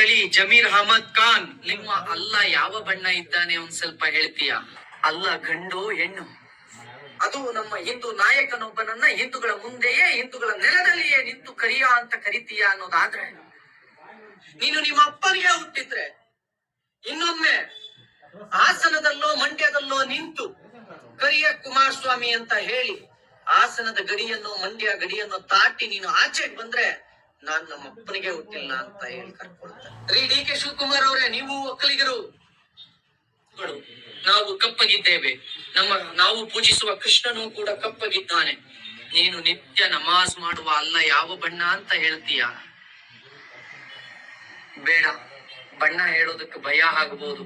ತಳಿ ಜಮೀರ್ ಅಹಮದ್ ಖಾನ್. ನಿಮ್ಮ ಅಲ್ಲ ಯಾವ ಬಣ್ಣ ಇದ್ದಾನೆ ಒಂದ್ ಸ್ವಲ್ಪ ಹೇಳ್ತೀಯಾ? ಅಲ್ಲ ಗಂಡು ಹೆಣ್ಣು? ಅದು ನಮ್ಮ ಹಿಂದೂ ನಾಯಕನೊಬ್ಬನನ್ನ ಹಿಂದೂಗಳ ಮುಂದೆಯೇ ಹಿಂದೂಗಳ ನೆಲದಲ್ಲಿಯೇ ನಿಂತು ಕರಿಯ ಅಂತ ಕರಿತೀಯ ಅನ್ನೋದಾದ್ರೆ, ನೀನು ನಿಮ್ಮ ಅಪ್ಪನಿಗೆ ಹುಟ್ಟಿದ್ರೆ ಇನ್ನೊಮ್ಮೆ ಹಾಸನದಲ್ಲೋ ಮಂಡ್ಯದಲ್ಲೋ ನಿಂತು ಕರಿಯ ಕುಮಾರಸ್ವಾಮಿ ಅಂತ ಹೇಳಿ ಹಾಸನದ ಗಡಿಯನ್ನು ಮಂಡ್ಯ ಗಡಿಯನ್ನು ದಾಟಿ ನೀನು ಆಚೆಗೆ ಬಂದ್ರೆ ನಾನ್ ನಮ್ಮ ಅಪ್ಪನಿಗೆ ಹುಟ್ಟಿಲ್ಲ ಅಂತ ಹೇಳಿ ಕರ್ಕೊಳ್ತಾರೆ. ಡಿ ಕೆ ಶಿವಕುಮಾರ್ ಅವರೇ, ನೀವು ಒಕ್ಕಲಿಗರು, ನಾವು ಕಪ್ಪಗಿದ್ದೇವೆ. ನಾವು ಪೂಜಿಸುವ ಕೃಷ್ಣನು ಕೂಡ ಕಪ್ಪಗಿದ್ದಾನೆ. ನೀನು ನಿತ್ಯ ನಮಾಜ್ ಮಾಡುವ ಅಲ್ಲ ಯಾವ ಬಣ್ಣ ಅಂತ ಹೇಳ್ತೀಯ? ಬೇಡ, ಬಣ್ಣ ಹೇಳೋದಕ್ಕೆ ಭಯ ಆಗಬಹುದು.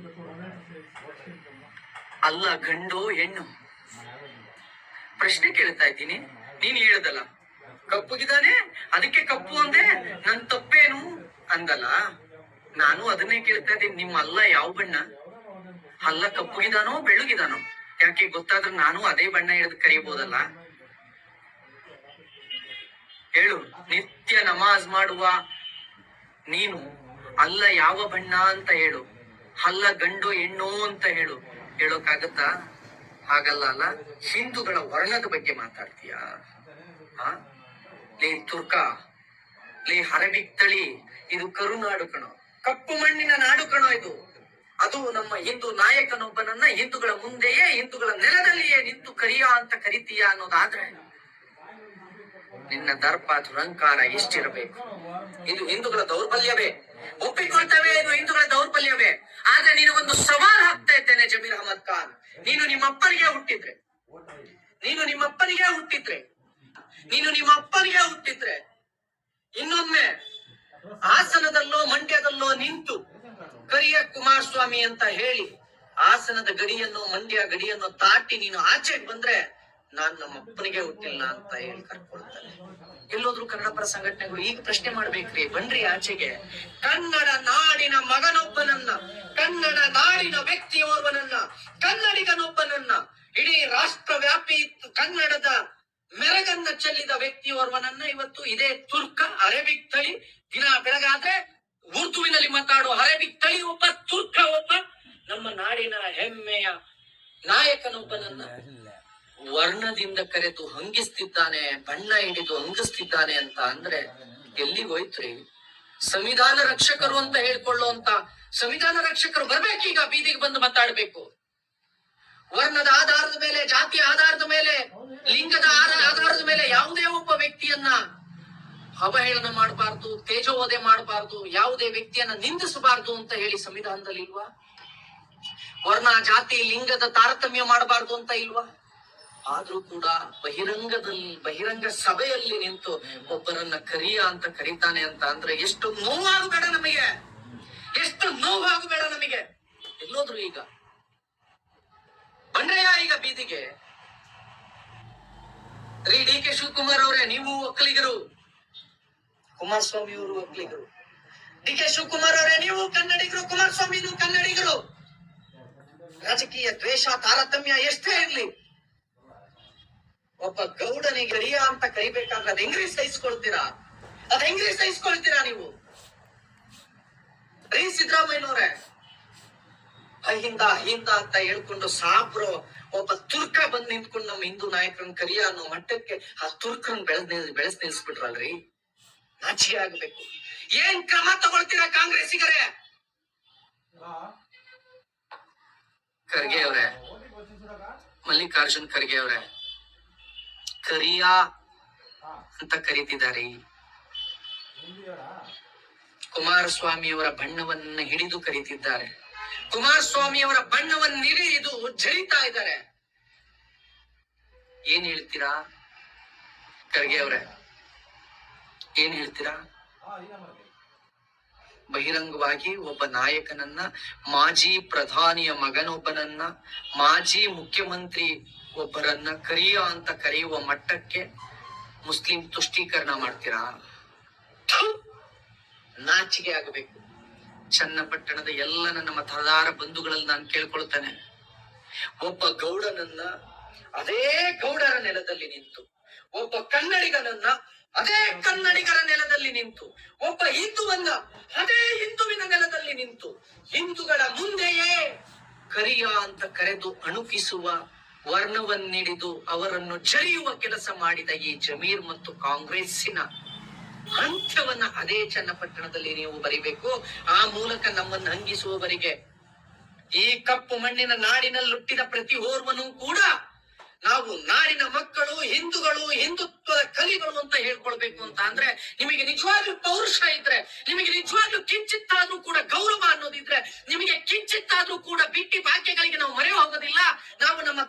ಅಲ್ಲ ಗಂಡು ಹೆಣ್ಣು? ಪ್ರಶ್ನೆ ಕೇಳ್ತಾ ಇದ್ದೀನಿ, ನೀನ್ ಹೇಳದಲ್ಲ ಕಪ್ಪಗಿದ್ದಾನೆ ಅದಕ್ಕೆ ಕಪ್ಪು ಅಂದೆ, ನನ್ ತಪ್ಪೇನು ಅಂದಲ್ಲ. ನಾನು ಅದನ್ನೇ ಕೇಳ್ತಾ ಇದ್ದೀನಿ, ನಿಮ್ಮ ಅಲ್ಲ ಯಾವ ಬಣ್ಣ? ಅಲ್ಲ ಕಪ್ಪಗಿದಾನೋ ಬೆಳ್ಳಗಿದಾನೋ? ಯಾಕೆ ಗೊತ್ತಾದ್ರೆ ನಾನು ಅದೇ ಬಣ್ಣ ಹಿಡಿದು ಕರೀಬಹುದಲ್ಲ. ಹೇಳು, ನಿತ್ಯ ನಮಾಜ್ ಮಾಡುವ ನೀನು ಅಲ್ಲ ಯಾವ ಬಣ್ಣ ಅಂತ ಹೇಳು. ಅಲ್ಲ ಗಂಡು ಹೆಣ್ಣು ಅಂತ ಹೇಳೋಕಾಗತ್ತಾ? ಹಾಗಲ್ಲ ಅಲ್ಲ. ಹಿಂದೂಗಳ ವರ್ಣದ ಬಗ್ಗೆ ಮಾತಾಡ್ತೀಯ? ಲೇ ತುರ್ಕ, ಲೇ ಅರೇಬಿಕ್ ತಳಿ, ಇದು ಕರುನಾಡು ಕಣೋ, ಕಪ್ಪು ಮಣ್ಣಿನ ನಾಡು ಕಣೋ ಇದು. ಅದು ನಮ್ಮ ಹಿಂದೂ ನಾಯಕನೊಬ್ಬನನ್ನ ಹಿಂದೂಗಳ ಮುಂದೆಯೇ ಹಿಂದೂಗಳ ನೆಲದಲ್ಲಿಯೇ ನಿಂತು ಕರಿಯ ಅಂತ ಕರಿತೀಯ ಅನ್ನೋದಾದ್ರೆ, ನಿನ್ನ ದರ್ಪ ದುರಂಕಾರ ಎಷ್ಟಿರಬೇಕು? ಇದು ಹಿಂದೂಗಳ ದೌರ್ಬಲ್ಯವೇ, ಒಪ್ಪಿಕೊಳ್ತೇವೆ, ಇದು ಹಿಂದೂಗಳ ದೌರ್ಬಲ್ಯವೇ. ಆದ್ರೆ ನಿನಗೊಂದು ಸವಾಲ್ ಹಾಕ್ತಾ ಇದ್ದೇನೆ ಜಮೀರ್ ಅಹಮದ್ ಖಾನ್. ನೀನು ನಿಮ್ಮ ಅಪ್ಪನಿಗೆ ಹುಟ್ಟಿದ್ರೆ ಇನ್ನೊಮ್ಮೆ ಹಾಸನದಲ್ಲೋ ಮಂಡ್ಯದಲ್ಲೋ ನಿಂತು ಕರಿಯ ಕುಮಾರಸ್ವಾಮಿ ಅಂತ ಹೇಳಿ ಹಾಸನದ ಗಡಿಯನ್ನು ಮಂಡ್ಯ ಗಡಿಯನ್ನು ದಾಟಿ ನೀನು ಆಚೆಗೆ ಬಂದ್ರೆ ನಾನ್ ನಮ್ಮ ಅಪ್ಪನಿಗೆ ಹುಟ್ಟಿಲ್ಲ ಅಂತ ಹೇಳಿ ಕರ್ಕೊಳ್ತಾರೆ. ಎಲ್ಲೋದ್ರು ಕನ್ನಡ ಪರ ಸಂಘಟನೆಗಳು ಈಗ ಪ್ರಶ್ನೆ ಮಾಡ್ಬೇಕ್ರಿ, ಬನ್ರಿ ಆಚೆಗೆ. ಕನ್ನಡ ನಾಡಿನ ಮಗನೊಬ್ಬನನ್ನ, ಕನ್ನಡ ನಾಡಿನ ವ್ಯಕ್ತಿಯೋರ್ವನನ್ನ, ಕನ್ನಡಿಗನೊಬ್ಬನನ್ನ, ಇಡೀ ರಾಷ್ಟ್ರವ್ಯಾಪಿ ಕನ್ನಡದ ಮೆರಗನ್ನ ಚೆಲ್ಲಿದ ವ್ಯಕ್ತಿಯೋರ್ವನನ್ನ ಇವತ್ತು ಇದೇ ತುರ್ಕ ಅರೇಬಿಕ್ ತಳಿ, ದಿನ ಬೆಳಗಾದ್ರೆ ಉರ್ದುವಿನಲ್ಲಿ ಮಾತಾಡುವ ಅರೇಬಿಕ್ ತಳಿ ಒಬ್ಬ, ತುರ್ಕ ಒಬ್ಬ, ನಮ್ಮ ನಾಡಿನ ಹೆಮ್ಮೆಯ ನಾಯಕನೊಬ್ಬನನ್ನ ವರ್ಣದಿಂದ ಕರೆದು ಹಂಗಿಸ್ತಿದ್ದಾನೆ, ಬಣ್ಣ ಹಿಡಿದು ಹಂಗಿಸ್ತಿದ್ದಾನೆ ಅಂತ ಅಂದ್ರೆ ಎಲ್ಲಿಗೋಯ್ತ್ರಿ? ಸಂವಿಧಾನ ರಕ್ಷಕರು ಅಂತ ಹೇಳ್ಕೊಳ್ಳುವಂತ ಸಂವಿಧಾನ ರಕ್ಷಕರು ಬರ್ಬೇಕೀಗ, ಬೀದಿಗೆ ಬಂದು ಮಾತಾಡ್ಬೇಕು. ವರ್ಣದ ಆಧಾರದ ಮೇಲೆ, ಜಾತಿಯ ಆಧಾರದ ಮೇಲೆ, ಲಿಂಗದ ಆಧಾರದ ಮೇಲೆ ಯಾವುದೇ ಒಬ್ಬ ವ್ಯಕ್ತಿಯನ್ನ ಅವಹೇಳನ ಮಾಡಬಾರ್ದು, ತೇಜೋವಧೆ ಮಾಡಬಾರ್ದು, ಯಾವುದೇ ವ್ಯಕ್ತಿಯನ್ನ ನಿಂದಿಸಬಾರ್ದು ಅಂತ ಹೇಳಿ ಸಂವಿಧಾನದಲ್ಲಿ ಇಲ್ವಾ? ವರ್ಣ ಜಾತಿ ಲಿಂಗದ ತಾರತಮ್ಯ ಮಾಡಬಾರ್ದು ಅಂತ ಇಲ್ವಾ? ಆದ್ರೂ ಕೂಡ ಬಹಿರಂಗ ಸಭೆಯಲ್ಲಿ ನಿಂತು ಒಬ್ಬರನ್ನ ಕರಿಯ ಅಂತ ಕರೀತಾನೆ ಅಂತ ಅಂದ್ರೆ ಎಷ್ಟು ನೋವಾಗಬೇಡ ನಮಗೆ, ಎಷ್ಟು ನೋವಾಗಬೇಡ ನಮಗೆ. ಎಲ್ಲೋದ್ರು ಈಗ? ಬಂಡ್ರಯ್ಯ ಈಗ ಬೀದಿಗೆ. ಡಿ ಕೆ ಶಿವಕುಮಾರ್ ಅವರೇ, ನೀವು ಒಕ್ಕಲಿಗರು, ಕುಮಾರಸ್ವಾಮಿ ಅವರು ಒಕ್ಕಲಿಗರು. ಡಿ ಕೆ ಶಿವಕುಮಾರ್ ಅವರೇ, ನೀವು ಕನ್ನಡಿಗರು, ಕುಮಾರಸ್ವಾಮಿ ಕನ್ನಡಿಗರು. ರಾಜಕೀಯ ದ್ವೇಷ ತಾರತಮ್ಯ ಎಷ್ಟೇ ಇರ್ಲಿ, ಒಬ್ಬ ಗೌಡನಿಗೆ ಕರಿಯ ಅಂತ ಕರಿಬೇಕಾದ್ರೆ ಅದ್ ಹೆಂಗ್ರಿ ಸಹಿಸ್ಕೊಳ್ತೀರಾ ನೀವು? ಸಿದ್ದರಾಮಯ್ಯನವ್ರೆ, ಹಿಂದ ಅಂತ ಹೇಳ್ಕೊಂಡು ಸಾಬ್ರು ಒಬ್ಬ ತುರ್ಕ ಬಂದ್ ನಿಂತ್ಕೊಂಡು ನಮ್ಮ ಹಿಂದೂ ನಾಯಕರನ್ನ ಕರಿಯ ಅನ್ನೋ ಮಟ್ಟಕ್ಕೆ ಆ ತುರ್ಕರನ್ನ ಬೆಳೆಸ್ ನಿಲ್ಸ್ಬಿಟ್ರಲ್ರಿ. ನಾಚಿಕೆ ಆಗ್ಬೇಕು. ಏನ್ ಕ್ರಮ ತಗೊಳ್ತೀರಾ ಕಾಂಗ್ರೆಸ್ಸಿಗರೇ? ಖರ್ಗೆ ಅವರೇ, ಮಲ್ಲಿಕಾರ್ಜುನ್ ಖರ್ಗೆ ಅವರೇ, ಕರಿಯ ಅಂತ ಕರೀತಿದ್ದಾರೆ. ಕುಮಾರಸ್ವಾಮಿಯವರ ಬಣ್ಣವನ್ನ ಹಿಡಿದು ಕರೀತಿದ್ದಾರೆ. ಕುಮಾರಸ್ವಾಮಿಯವರ ಬಣ್ಣವನ್ನು ಹಿಡಿದು ಜರಿತಾ ಇದ್ದಾರೆ. ಏನ್ ಹೇಳ್ತೀರಾ ಖರ್ಗೆ ಅವರೇ? ಏನ್ ಹೇಳ್ತೀರಾ? ಬಹಿರಂಗವಾಗಿ ಒಬ್ಬ ನಾಯಕನನ್ನ, ಮಾಜಿ ಪ್ರಧಾನಿಯ ಮಗನೊಬ್ಬನನ್ನ, ಮಾಜಿ ಮುಖ್ಯಮಂತ್ರಿ ಒಬ್ಬರನ್ನ ಕರಿಯ ಅಂತ ಕರೆಯುವ ಮಟ್ಟಕ್ಕೆ ಮುಸ್ಲಿಂ ತುಷ್ಟೀಕರಣ ಮಾಡ್ತೀರಾ? ನಾಚಿಕೆ ಆಗಬೇಕು. ಚನ್ನಪಟ್ಟಣದ ಎಲ್ಲ ನನ್ನ ಮತದಾರ ಬಂಧುಗಳಲ್ಲಿ ನಾನು ಕೇಳ್ಕೊಳ್ತೇನೆ, ಒಬ್ಬ ಗೌಡನನ್ನ ಅದೇ ಗೌಡರ ನೆಲದಲ್ಲಿ ನಿಂತು, ಒಬ್ಬ ಕನ್ನಡಿಗನನ್ನ ಅದೇ ಕನ್ನಡಿಗರ ನೆಲದಲ್ಲಿ ನಿಂತು, ಒಬ್ಬ ಹಿಂದುವನ್ನ ಅದೇ ಹಿಂದುವಿನ ನಿಂತು ಹಿಂದೂಗಳ ಮುಂದೆಯೇ ಕರಿಯ ಅಂತ ಕರೆದು ಅಣುಕಿಸುವ, ವರ್ಣವನ್ನಿಡಿದು ಅವರನ್ನು ಜರಿಯುವ ಕೆಲಸ ಮಾಡಿದ ಈ ಜಮೀರ್ ಮತ್ತು ಕಾಂಗ್ರೆಸ್ಸಿನ ಅಂತ್ಯವನ್ನ ಅದೇ ಚನ್ನಪಟ್ಟಣದಲ್ಲಿ ನೀವು ಬರಿಬೇಕು. ಆ ಮೂಲಕ ನಮ್ಮನ್ನು ಹಂಗಿಸುವವರಿಗೆ, ಈ ಕಪ್ಪು ಮಣ್ಣಿನ ನಾಡಿನಲ್ಲಿ ಹುಟ್ಟಿದ ಪ್ರತಿ ಓರ್ವನೂ ಕೂಡ ನಾವು ನಾಡಿನ ಮಕ್ಕಳು, ಹಿಂದೂಗಳು, ಹಿಂದುತ್ವದ ಕಲಿಗಳು ಅಂತ ಹೇಳ್ಕೊಳ್ಬೇಕು ಅಂತ ಅಂದ್ರೆ, ನಿಮಗೆ ನಿಜವಾಗ್ಲೂ ಪೌರುಷ ಇದ್ರೆ, ನಿಮಗೆ ನಿಜವಾಗ್ಲೂ ಕಿಂಚಿತ್ತಾದ್ರೂ ಕೂಡ ಗೌರವ ಅನ್ನೋದಿದ್ರೆ, ನಿಮಗೆ ಕಿಂಚಿತ್ತಾದ್ರೂ ಕೂಡ ಬಿಟ್ಟಿ ಭಾಗ್ಯಗಳಿಗೆ ನಾವು ಮೊರೆ ಹೋಗೋದಿಲ್ಲ. ನಾವು ನಮ್ಮ